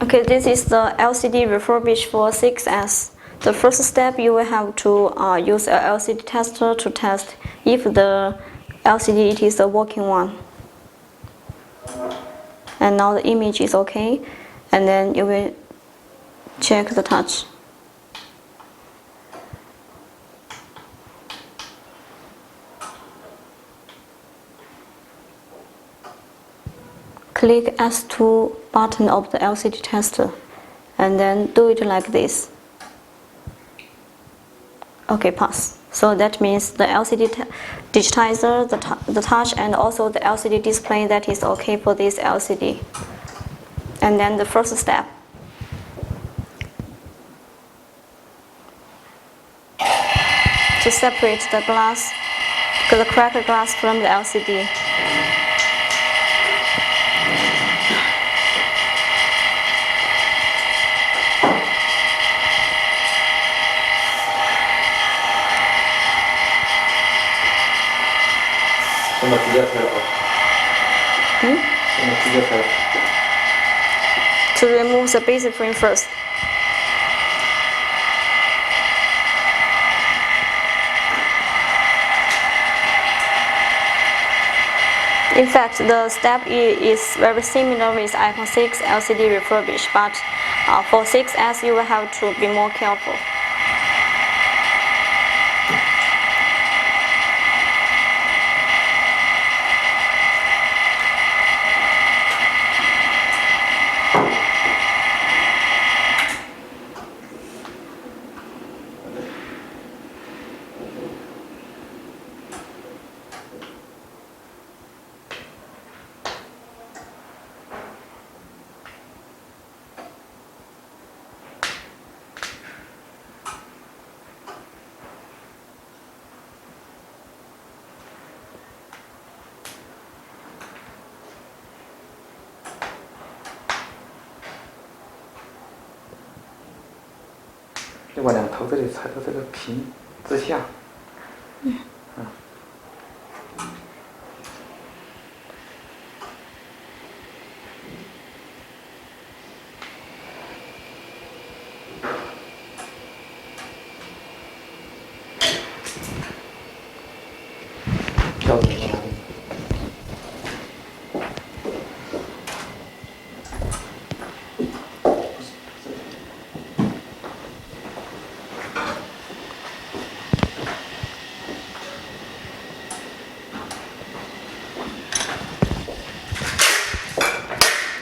Okay, this is the LCD refurbished for 6S. The first step, you will have to use a LCD tester to test if the LCD it is a working one. And now the image is okay, and then you will check the touch. Click S2 button of the LCD tester, and then do it like this. Okay, pass. So that means the LCD digitizer, the touch, and also the LCD display, that is okay for this LCD. And then the first step. To separate the glass, the cracked glass from the LCD. To remove the basic frame first. In fact, the step is very similar with iPhone 6 LCD refurbished, but for 6S you will have to be more careful.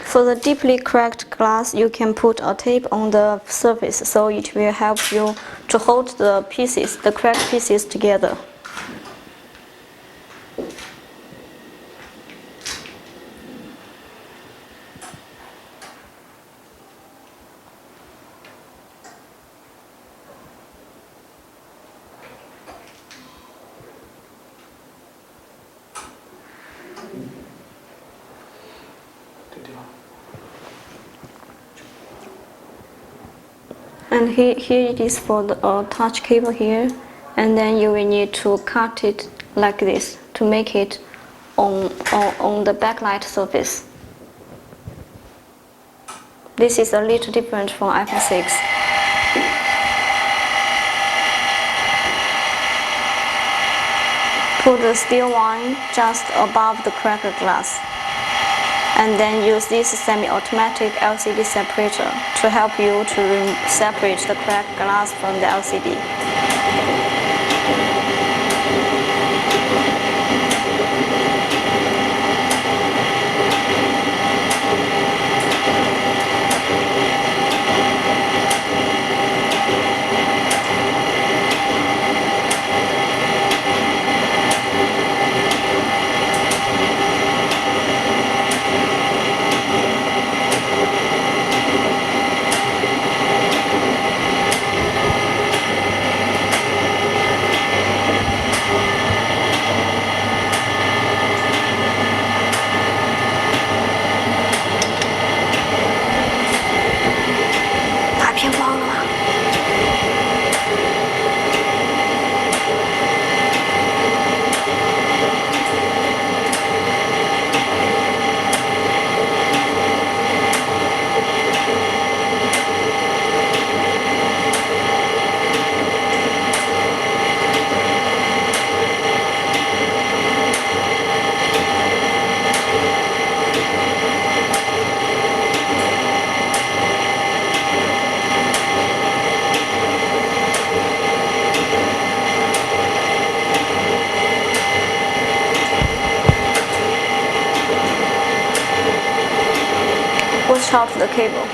For the deeply cracked glass, you can put a tape on the surface, so it will help you to hold the pieces, the cracked pieces together. And here it is for the touch cable here, and then you will need to cut it like this to make it on the backlight surface. This is a little different from iPhone 6. Put the steel line just above the cracked glass, and then use this semi-automatic LCD separator to help you to separate the cracked glass from the LCD. stretch out the cable.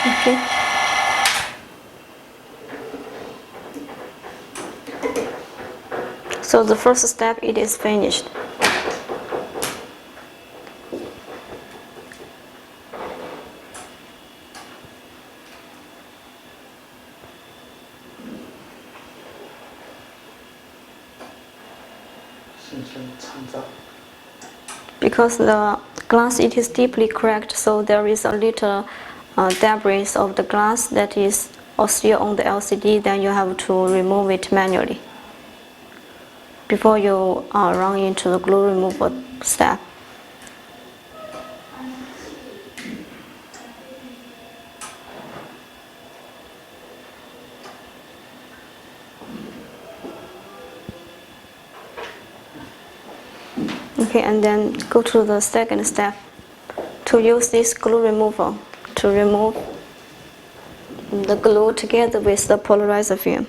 Okay. So the first step, it is finished. Because the glass, it is deeply cracked, so there is a little debris of the glass that is still on the LCD. Then you have to remove it manually before you run into the glue removal step. Okay, and then go to the second step, to use this glue remover to remove the glue together with the polarizer film.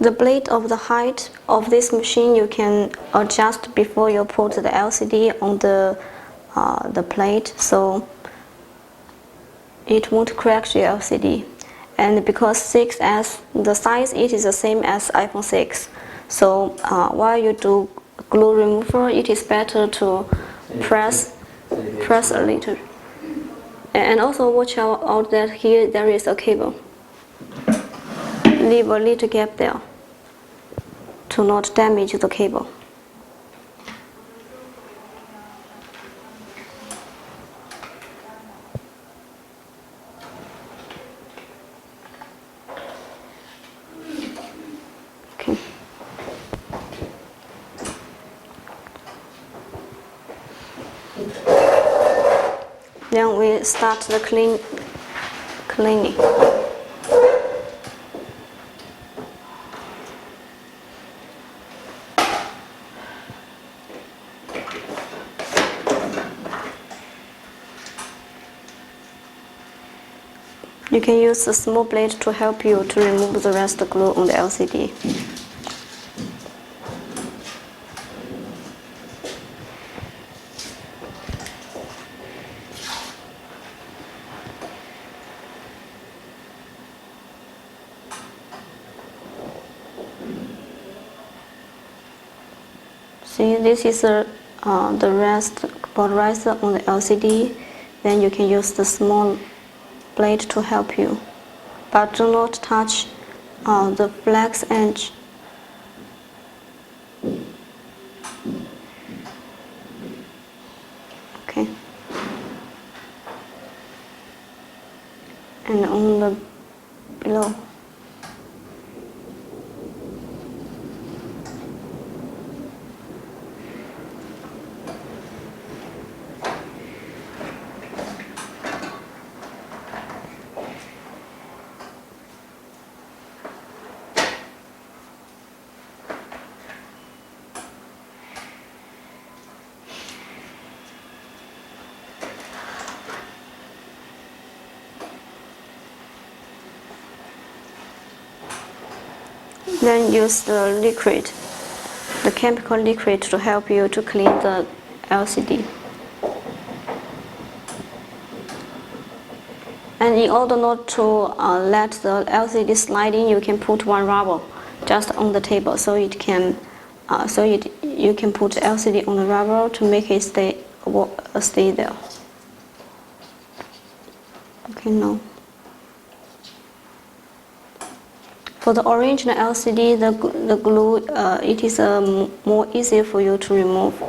The blade of the height of this machine you can adjust before you put the LCD on the plate, so it won't crack the LCD. And because 6S, the size, it is the same as iPhone 6. So while you do glue removal, it is better to press a little. And also watch out that here there is a cable. Leave a little gap there to not damage the cable. Okay. Then we start the cleaning. You can use a small blade to help you to remove the rest of the glue on the LCD. See, this is the rest polarizer on the LCD. Then you can use the small blade to help you, but do not touch the flex edge. Okay. And on the below. Then use the liquid, the chemical liquid, to help you to clean the LCD. And in order not to let the LCD slide in, you can put one rubber just on the table, so you can put LCD on the rubber to make it stay there. Okay, now. For the original LCD, the glue, it is more easier for you to remove.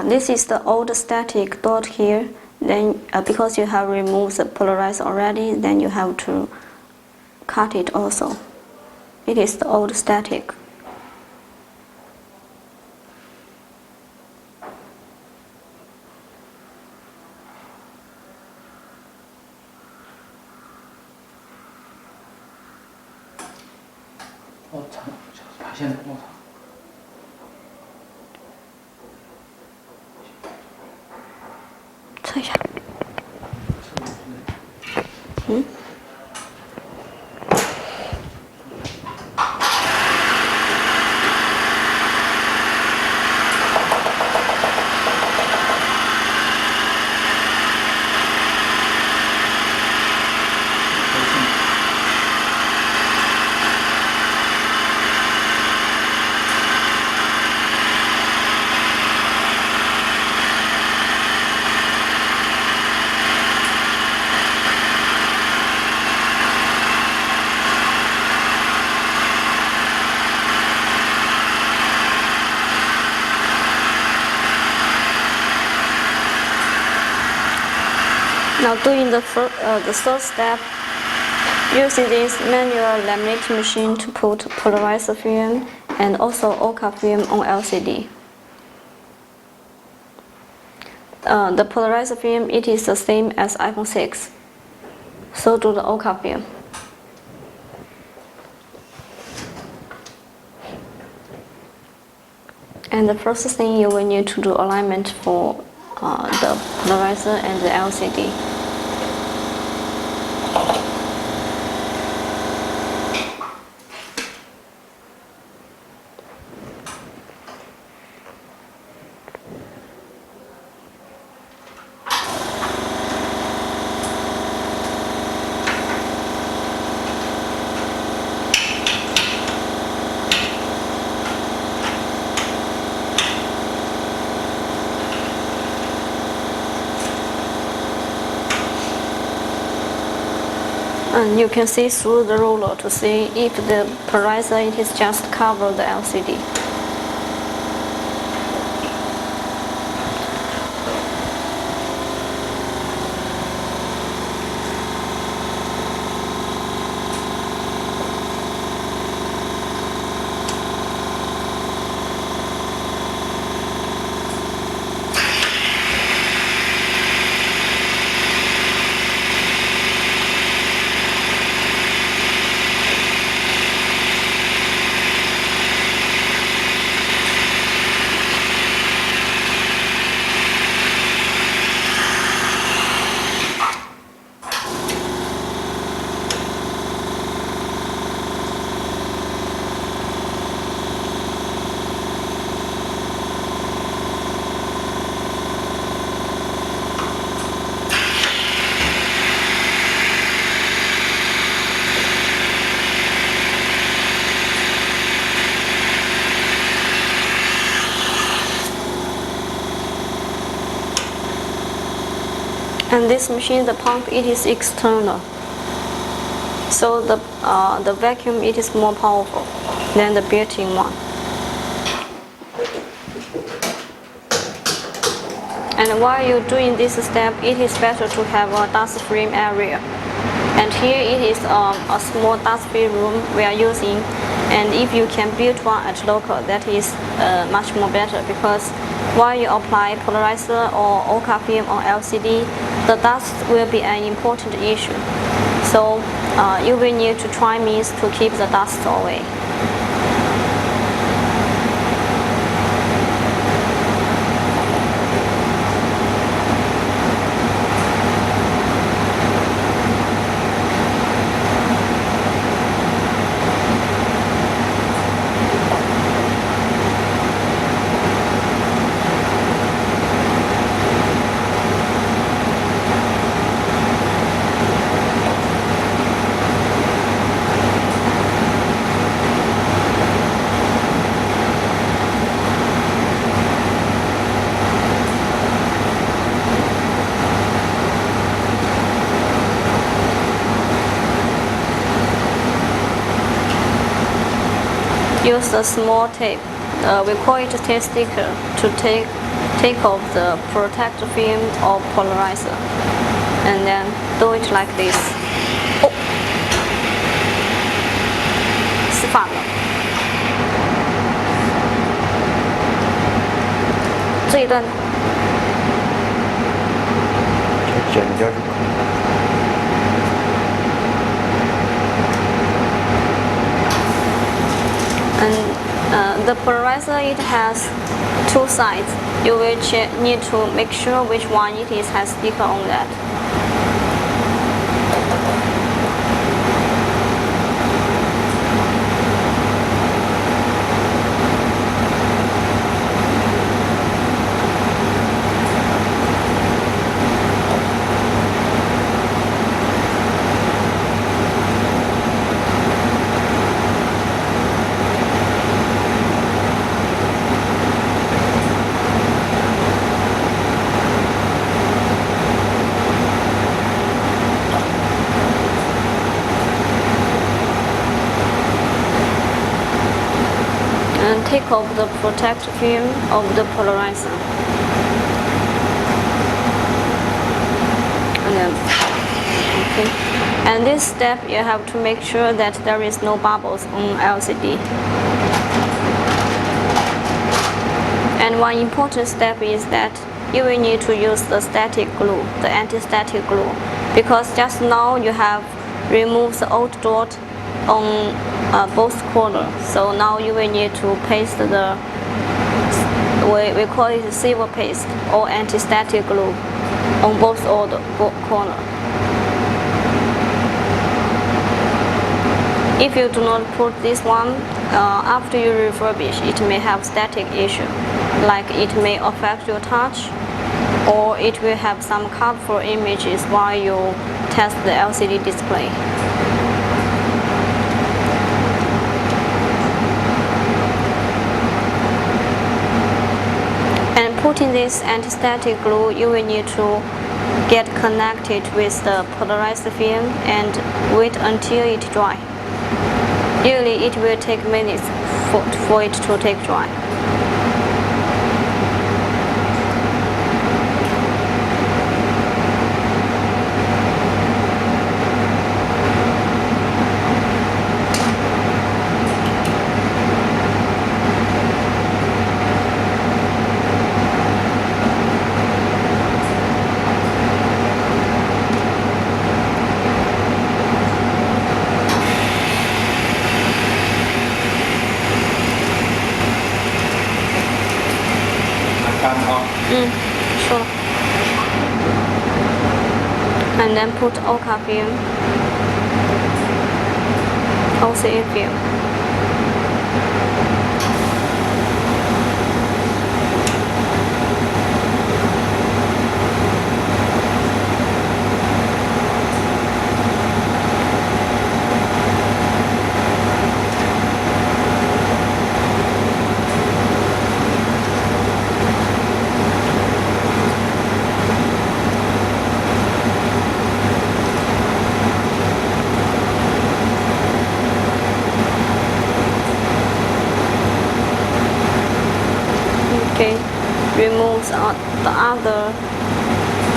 This is the old static dot here. Then because you have removed the polarizer already, then you have to cut it also. It is the old static. Now doing the third step, using this manual laminating machine to put polarizer film and also OCA film on LCD. The polarizer film, it is the same as iPhone 6. So do the OCA film. And the first thing you will need to do alignment for the polarizer and the LCD. And you can see through the roller to see if the polarizer it is just cover the LCD. And this machine, the pump, it is external. So the vacuum, it is more powerful than the built-in one. And while you're doing this step, it is better to have a dust-free area. And here it is a small dust-free room we are using. And if you can build one at local, that is much more better, because while you apply polarizer or OCA film on LCD, the dust will be an important issue. So you will need to try means to keep the dust away. Use a small tape, we call it a tape sticker, to take off the protector film or polarizer, and then do it like this. Oh, 失反了，这一段剪掉就可以。And the polarizer, it has two sides. You will need to make sure which one it is has sticker on that. And take off the protective film of the polarizer, and then Okay. And this step, you have to make sure that there is no bubbles on LCD. And one important step is that you will need to use the static glue, the anti-static glue, because just now you have removed the old dot on both corners. So now you will need to paste the, we call it silver paste or anti-static glue on both corners. If you do not put this one, after you refurbish, it may have static issue, like it may affect your touch, or it will have some colorful images while you test the LCD display. And putting this anti-static glue, you will need to get connected with the polarized film and wait until it dries. Usually it will take minutes for it to take dry. Sure. And then put OCA film, OCA film. Okay, removes the other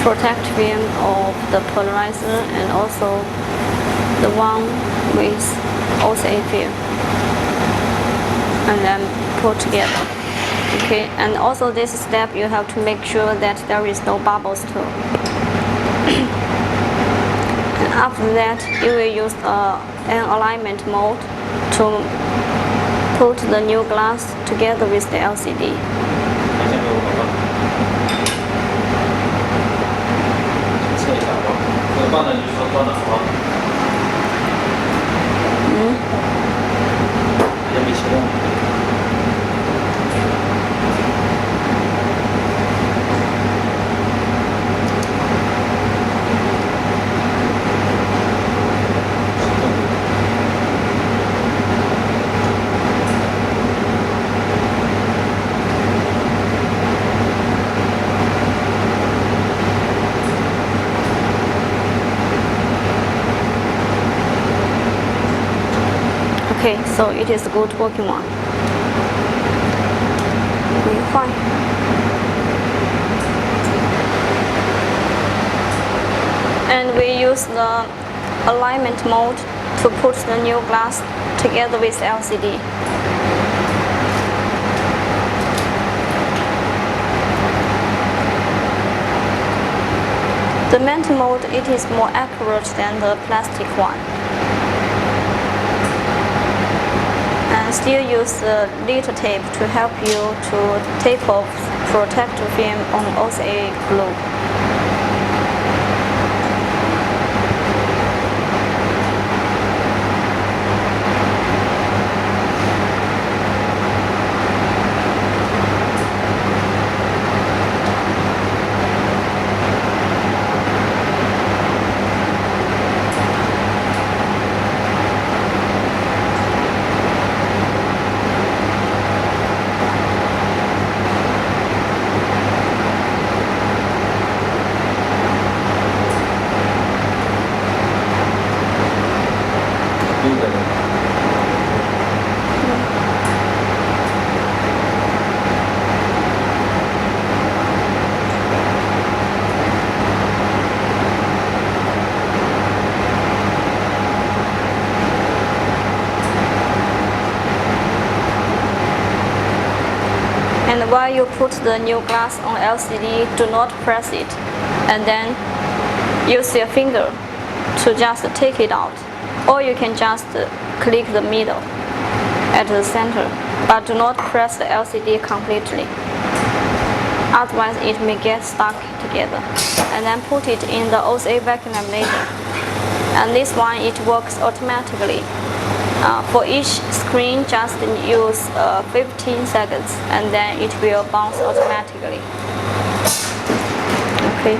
protect film of the polarizer and also the one with OCA film, and then put together. Okay, and also this step you have to make sure that there is no bubbles too. And after that, you will use an alignment mode to put the new glass together with the LCD. Okay, so it is a good working one. And we use the alignment mode to put the new glass together with LCD. The mental mode, it is more accurate than the plastic one. And still use the little tape to help you to tape off protective film on OCA glue. while you put the new glass on LCD, do not press it, and then use your finger to just take it out. Or you can just click the middle at the center, but do not press the LCD completely. Otherwise it may get stuck together. And then put it in the OCA vacuum laminator. And this one, it works automatically. For each screen, just use 15 seconds, and then it will bounce automatically. Okay.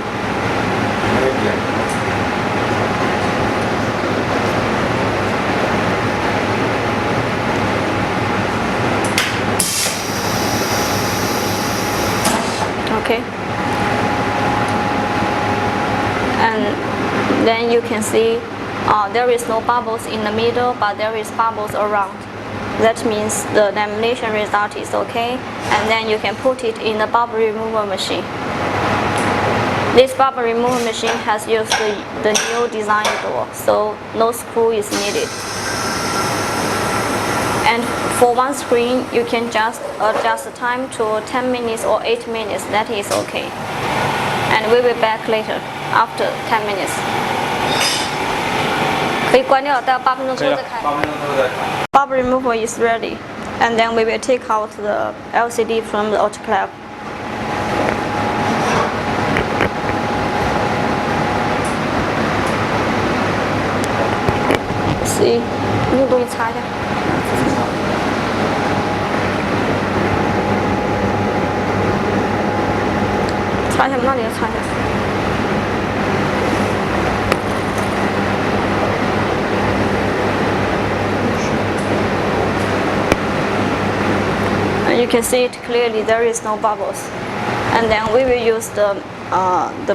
Okay. And then you can see there is no bubbles in the middle, but there is bubbles around. That means the lamination result is okay, and then you can put it in the bubble removal machine. This bubble removal machine has used the new design door, so no screw is needed. And for one screen, you can just adjust the time to 10 minutes or 8 minutes, that is okay. And we will be back later, after 10 minutes. 可以关掉，待8分钟之后再开。8分钟之后再开。Bubble removal is ready, and then we will take out the LCD from the autoclave. See, 你有东西擦一下。擦一下，那里要擦一下。You can see it clearly, there is no bubbles. And then we will use the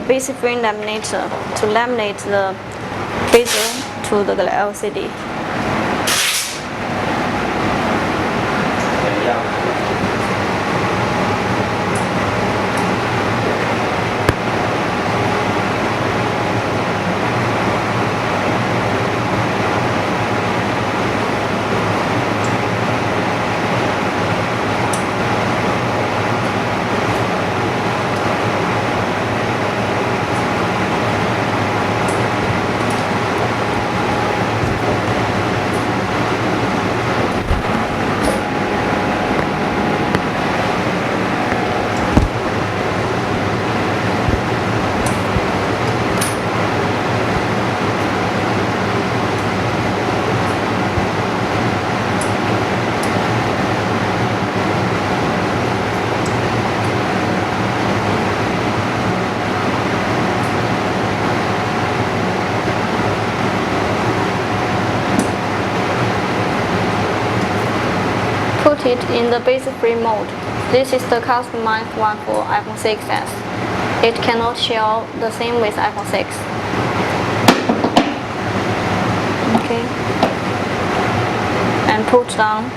basic frame laminator to laminate the bezel to the LCD. Put it in the basic frame mode. This is the customized one for iPhone 6s. It cannot share the same with iPhone 6. Okay. And put down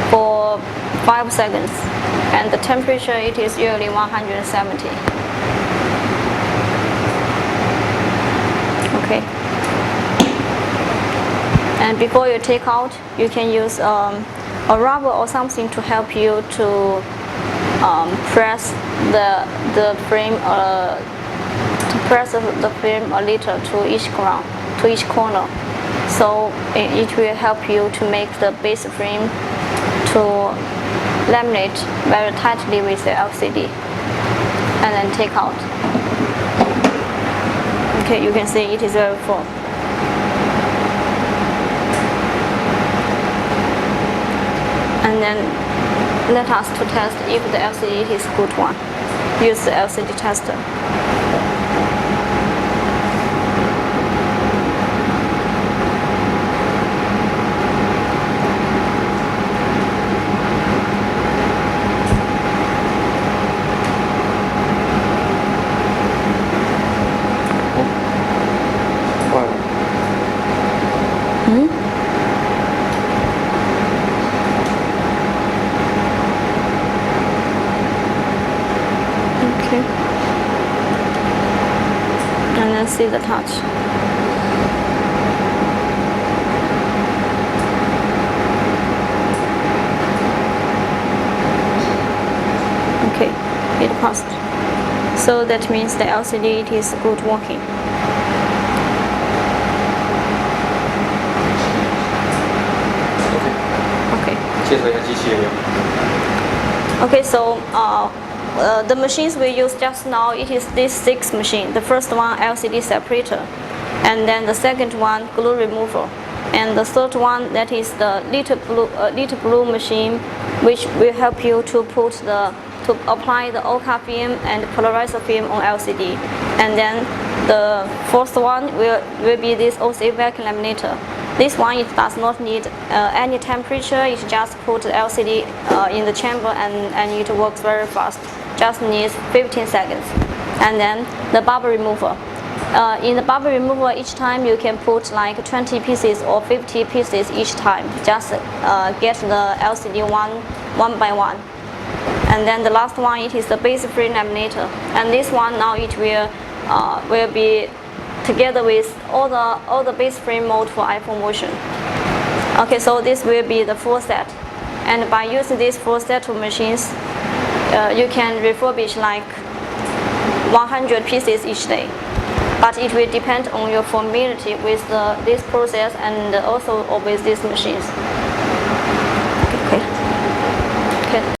for 5 seconds. And the temperature, it is usually 170. Okay. And before you take out, you can use a rubber or something to help you to press the frame a little to each corner, so it will help you to make the base frame to laminate very tightly with the LCD, and then take out. Okay, you can see it is very full. And then let us to test if the LCD is good one. Use the LCD tester. And then see the touch. it passed. So that means the LCD it is good working. Okay. 介绍一下机器有没有？ Okay, so the machines we use just now, it is this 6 machine. The first one LCD separator, and then the second one glue remover, and the third one that is the little blue machine, which will help you to apply the OCA film and polarizer film on LCD. And then the fourth one will be this OC vacuum laminator. This one it does not need any temperature. It just put the LCD in the chamber and it works very fast. Just needs 15 seconds. And then the bubble remover. In the bubble remover, each time you can put like 20 pieces or 50 pieces each time. Just get the LCD one by one. And then the last one it is the base frame laminator. And this one now it will be together with all the base frame mode for iPhone version. Okay, so this will be the full set. And by using this full set of machines, you can refurbish like 100 pieces each day. But it will depend on your familiarity with this process and also with these machines. Okay.